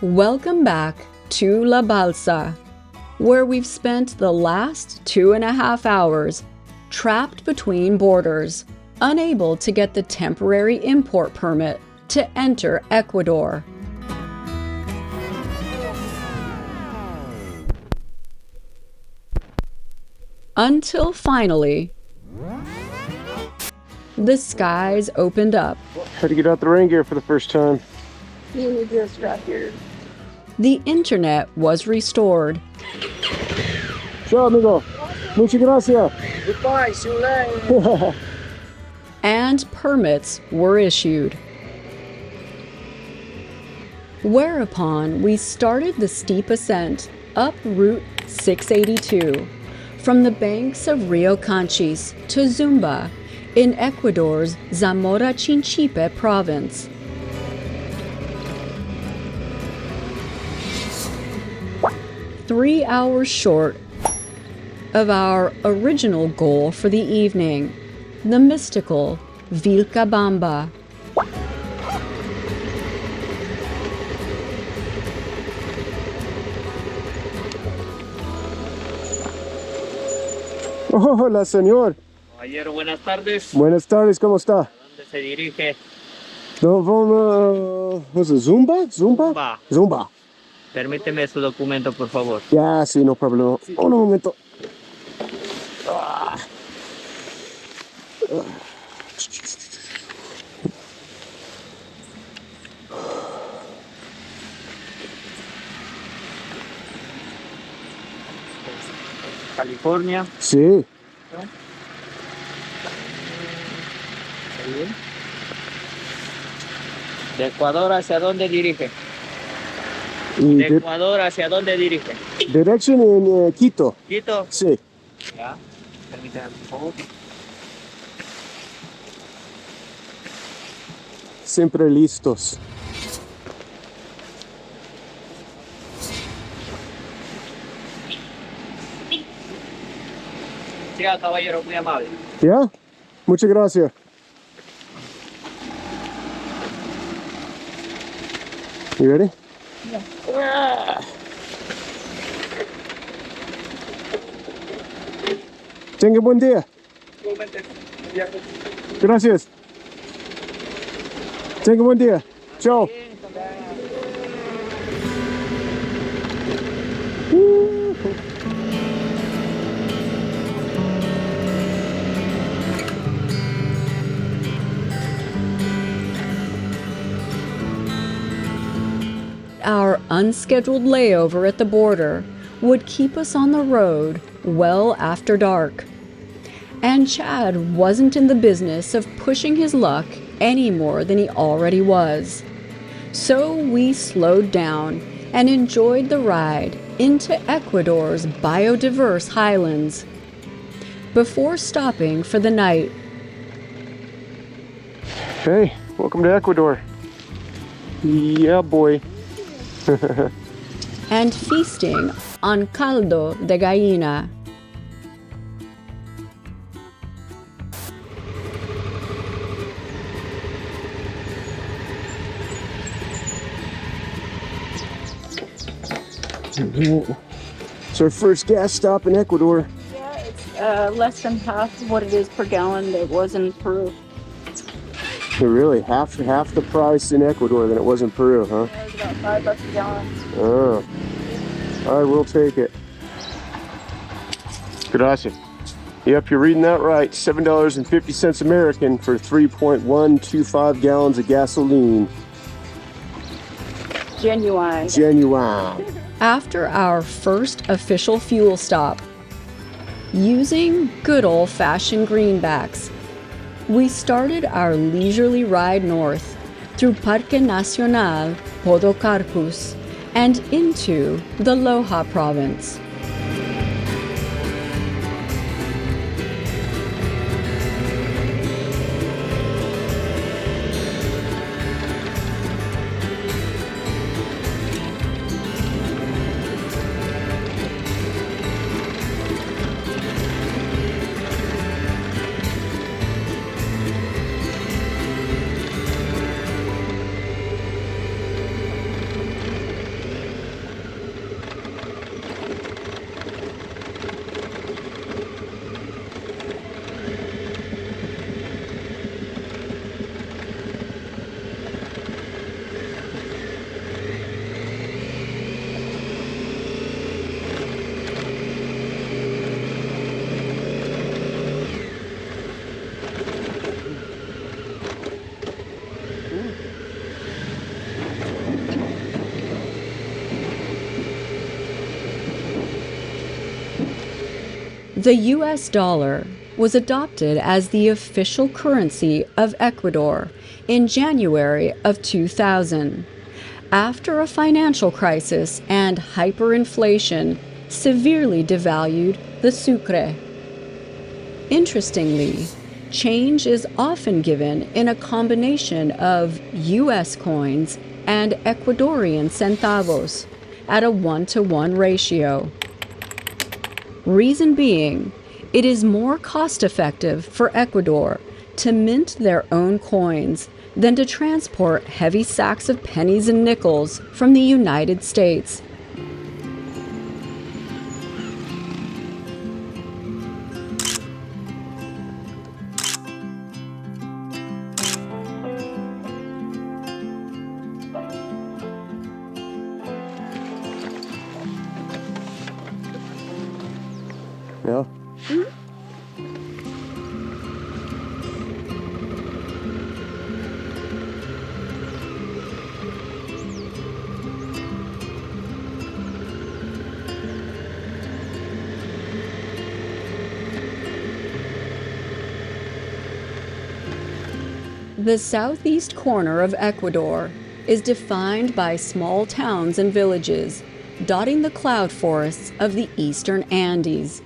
Welcome back to La Balsa, where we've spent the last 2.5 hours trapped between borders, unable to get the temporary import permit to enter Ecuador. Until finally, the skies opened up. Had to get out the rain gear for the first time. You need to strap your... The internet was restored. Ciao, amigo. Muchas gracias. Goodbye, SHOEI. And permits were issued. Whereupon we started the steep ascent up Route 682 from the banks of Rio Canchis to Zumba in Ecuador's Zamora Chinchipe province. Three hours short of our original goal for the evening, the mystical Vilcabamba. Hola, señor. Caballero, buenas tardes. Buenas tardes, ¿cómo está? ¿A dónde se dirige? No, vamos, was it Zumba? Zumba. Zumba. Permíteme su documento, por favor. Ya, sí, no problema. Un momento. California. Sí. Muy bien. ¿De Ecuador hacia dónde dirige? Y ¿De Ecuador hacia dónde dirige? direction en Quito. ¿Quito? Sí. Ya. Permíteme, por favor. Siempre listos. Siga, caballero, muy amable. ¿Ya? Muchas gracias. You ready? Yeah. Tenga buen día. Gracias. Tenga buen día. Chao. Our unscheduled layover at the border would keep us on the road well after dark. And Chad wasn't in the business of pushing his luck any more than he already was. So we slowed down and enjoyed the ride into Ecuador's biodiverse highlands before stopping for the night. Hey, welcome to Ecuador. Yeah, boy. And feasting on caldo de gallina. It's our first gas stop in Ecuador. Yeah, it's less than half of what it is per gallon that it was in Peru. Really, half the price in Ecuador than it was in Peru, huh? It was about $5 a gallon. Oh. All right, we'll take it. Gracias. Yep, you're reading that right. $7.50 American for 3.125 gallons of gasoline. Genuine. Genuine. After our first official fuel stop, using good old-fashioned greenbacks, we started our leisurely ride north through Parque Nacional Podocarpus and into the Loha province. The US dollar was adopted as the official currency of Ecuador in January of 2000, after a financial crisis and hyperinflation severely devalued the sucre. Interestingly, change is often given in a combination of US coins and Ecuadorian centavos at a 1-to-1 ratio. Reason being, it is more cost-effective for Ecuador to mint their own coins than to transport heavy sacks of pennies and nickels from the United States. Yeah. The southeast corner of Ecuador is defined by small towns and villages dotting the cloud forests of the eastern Andes.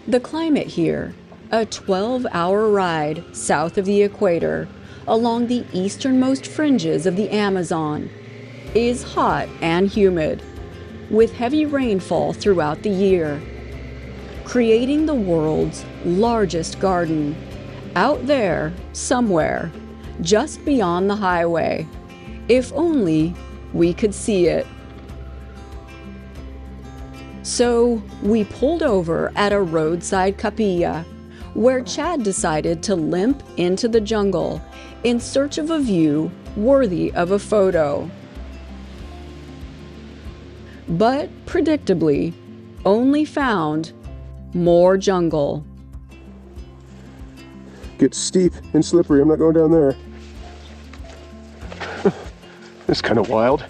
The climate here, a 12-hour ride south of the equator along the easternmost fringes of the Amazon, is hot and humid, with heavy rainfall throughout the year, creating the world's largest garden, out there somewhere, just beyond the highway. If only we could see it. So we pulled over at a roadside capilla, where Chad decided to limp into the jungle in search of a view worthy of a photo. But predictably, only found more jungle. Gets steep and slippery. I'm not going down there. This is kind of wild.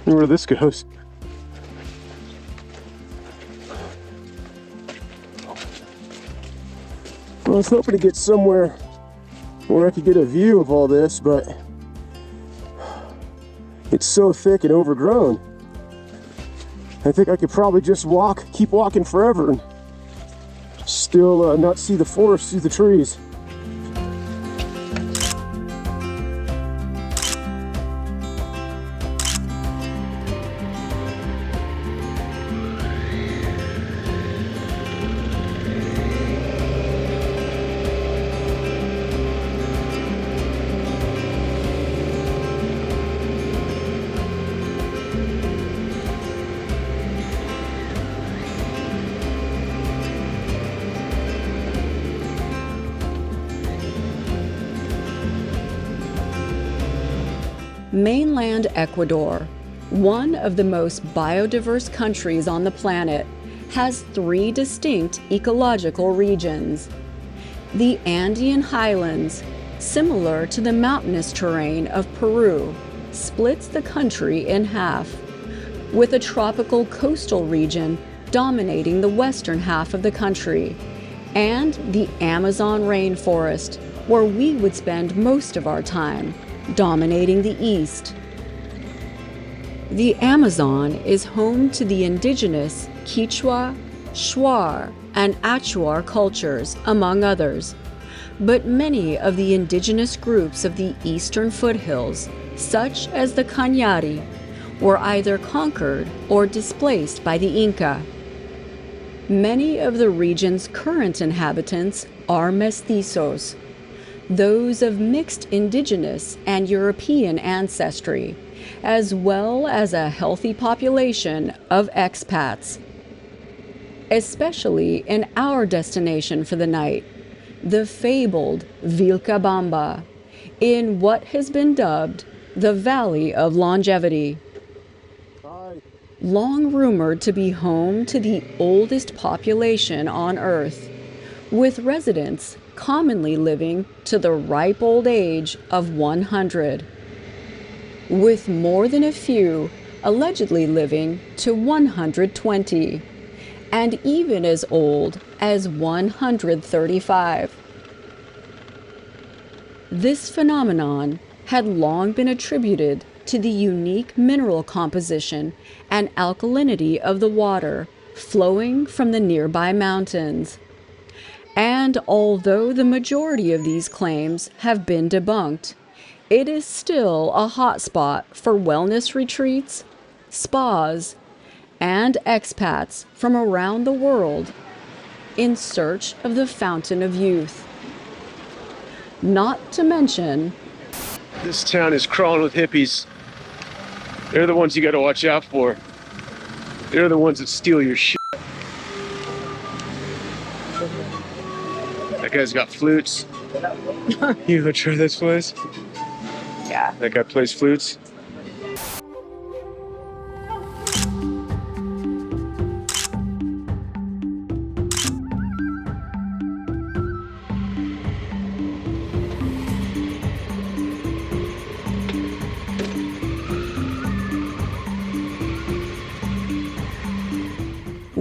Look where this goes. Well, I was hoping to get somewhere where I could get a view of all this, but it's so thick and overgrown. I think I could probably just keep walking forever and still not see the forest through the trees. Mainland Ecuador, one of the most biodiverse countries on the planet, has 3 distinct ecological regions. The Andean highlands, similar to the mountainous terrain of Peru, splits the country in half, with a tropical coastal region dominating the western half of the country, and the Amazon rainforest, where we would spend most of our time, dominating the east. The Amazon is home to the indigenous Quechua, Shuar, and Achuar cultures, among others. But many of the indigenous groups of the eastern foothills, such as the Cañari, were either conquered or displaced by the Inca. Many of the region's current inhabitants are mestizos, those of mixed indigenous and European ancestry, as well as a healthy population of expats. Especially in our destination for the night, the fabled Vilcabamba, in what has been dubbed the Valley of Longevity. Long rumored to be home to the oldest population on Earth, with residents commonly living to the ripe old age of 100, with more than a few allegedly living to 120, and even as old as 135. This phenomenon had long been attributed to the unique mineral composition and alkalinity of the water flowing from the nearby mountains. And although the majority of these claims have been debunked, it is still a hotspot for wellness retreats, spas, and expats from around the world in search of the fountain of youth. Not to mention, This town is crawling with hippies. They're the ones you gotta watch out for. They're the ones that steal your shit. That guy's got flutes. You go try this place? Yeah. That guy plays flutes.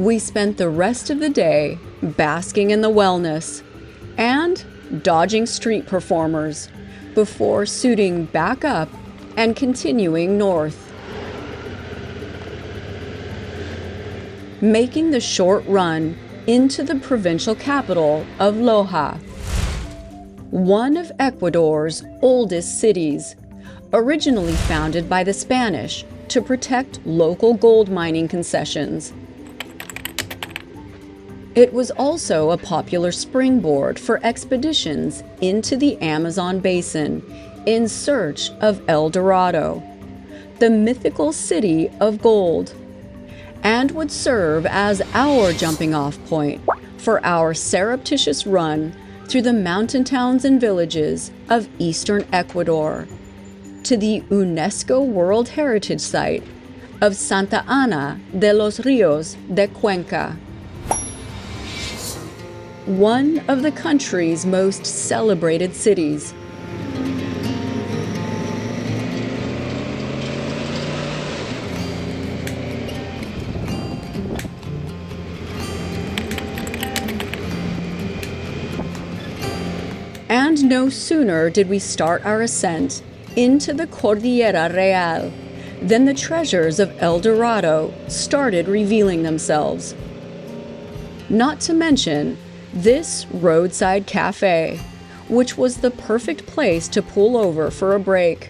we spent the rest of the day basking in the wellness and dodging street performers before suiting back up and continuing north. Making the short run into the provincial capital of Loha, one of Ecuador's oldest cities, originally founded by the Spanish to protect local gold mining concessions. It was also a popular springboard for expeditions into the Amazon basin in search of El Dorado, the mythical city of gold, and would serve as our jumping-off point for our surreptitious run through the mountain towns and villages of eastern Ecuador to the UNESCO World Heritage Site of Santa Ana de los Rios de Cuenca, one of the country's most celebrated cities. And no sooner did we start our ascent into the Cordillera Real than the treasures of El Dorado started revealing themselves. Not to mention this roadside cafe, which was the perfect place to pull over for a break.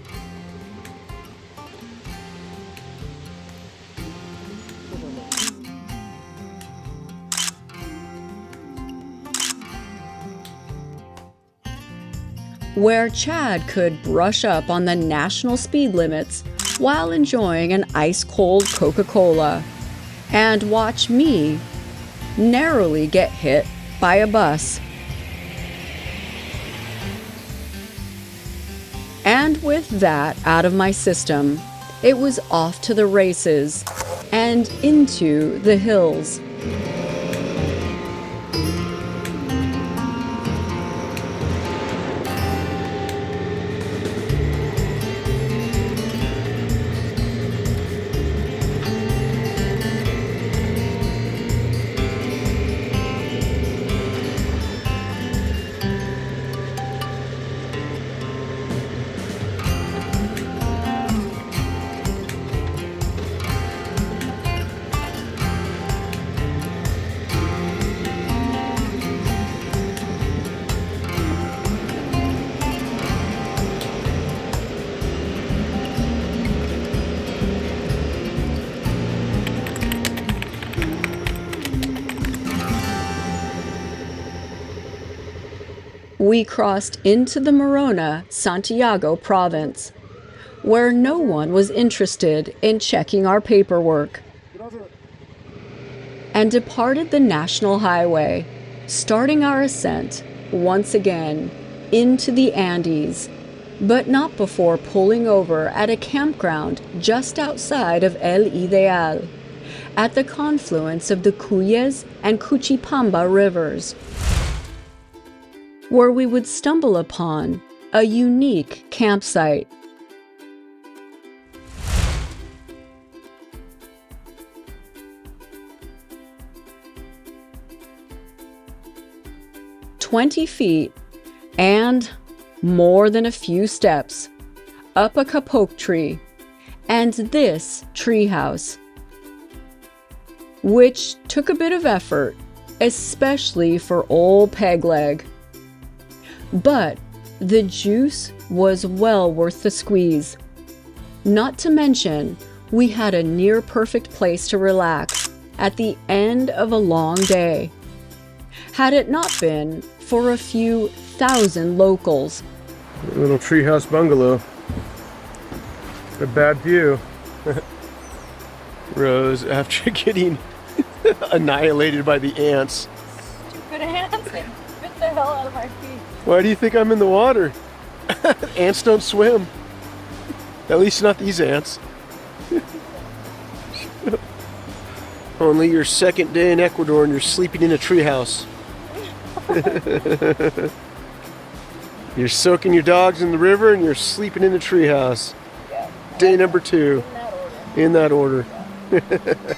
Where Chad could brush up on the national speed limits while enjoying an ice-cold Coca-Cola, and watch me narrowly get hit by a bus. And with that out of my system, it was off to the races and into the hills. We crossed into the Morona, Santiago province, where no one was interested in checking our paperwork, and departed the national highway, starting our ascent once again into the Andes, but not before pulling over at a campground just outside of El Ideal, at the confluence of the Cuyes and Cuchipamba rivers, where we would stumble upon a unique campsite. 20 feet and more than a few steps up a kapok tree and this treehouse, which took a bit of effort, especially for old Pegleg. But the juice was well worth the squeeze. Not to mention, we had a near-perfect place to relax at the end of a long day. Had it not been for a few thousand locals. A little treehouse bungalow. A bad view. Rose, after getting annihilated by the ants. Stupid ants. They bit the hell out of my feet. Why do you think I'm in the water? Ants don't swim. At least not these ants. Only your second day in Ecuador and you're sleeping in a treehouse. You're soaking your dogs in the river and you're sleeping in the treehouse. Yeah. Day number 2. In that order. In that order.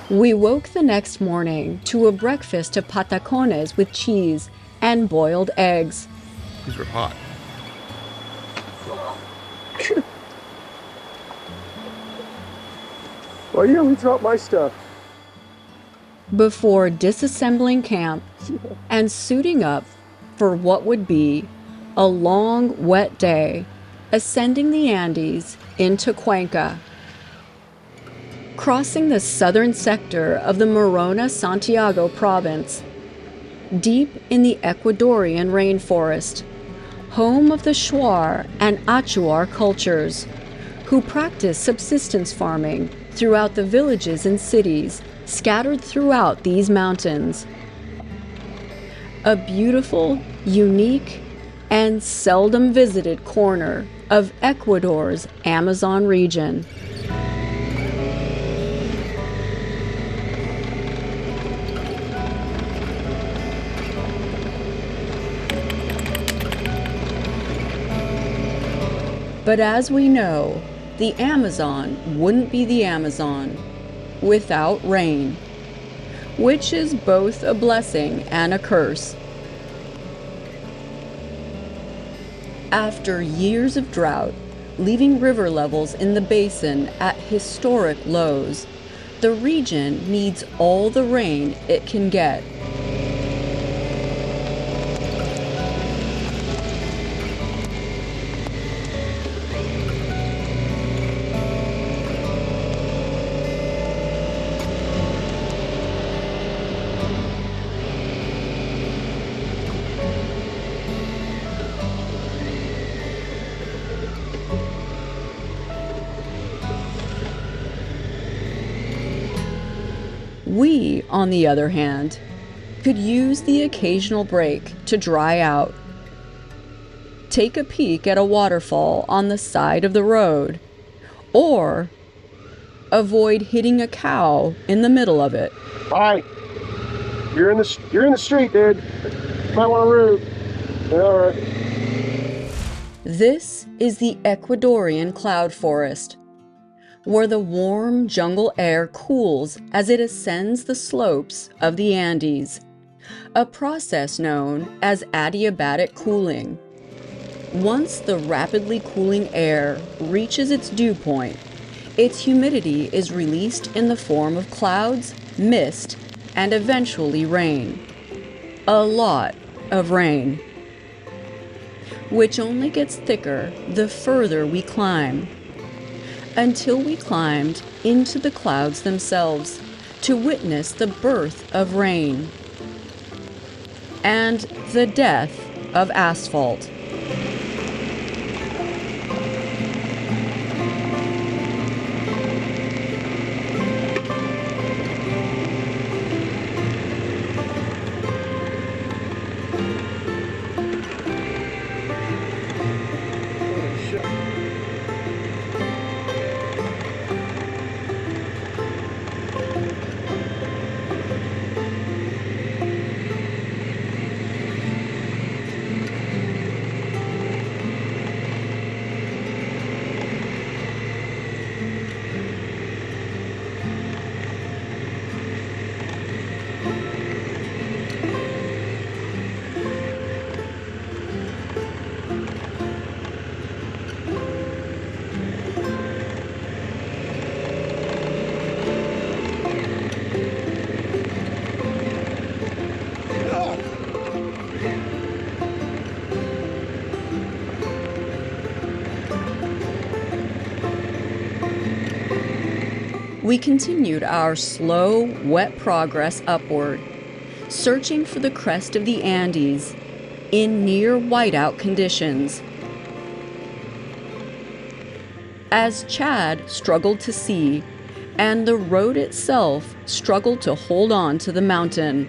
We woke the next morning to a breakfast of patacones with cheese and boiled eggs. These were hot. Why you only drop my stuff? Before disassembling camp and suiting up for what would be a long, wet day, ascending the Andes into Cuenca. Crossing the southern sector of the Morona-Santiago province, deep in the Ecuadorian rainforest, home of the Shuar and Achuar cultures, who practice subsistence farming throughout the villages and cities scattered throughout these mountains. A beautiful, unique, and seldom visited corner of Ecuador's Amazon region. But as we know, the Amazon wouldn't be the Amazon without rain, which is both a blessing and a curse. After years of drought, leaving river levels in the basin at historic lows, the region needs all the rain it can get. We, on the other hand, could use the occasional break to dry out. Take a peek at a waterfall on the side of the road, or avoid hitting a cow in the middle of it. Hi. You're in the street, dude. Might want to root. All right. This is the Ecuadorian cloud forest, where the warm jungle air cools as it ascends the slopes of the Andes, a process known as adiabatic cooling. Once the rapidly cooling air reaches its dew point, its humidity is released in the form of clouds, mist, and eventually rain. A lot of rain, which only gets thicker the further we climb, until we climbed into the clouds themselves to witness the birth of rain and the death of asphalt. We continued our slow, wet progress upward, searching for the crest of the Andes in near whiteout conditions. As Chad struggled to see, and the road itself struggled to hold on to the mountain,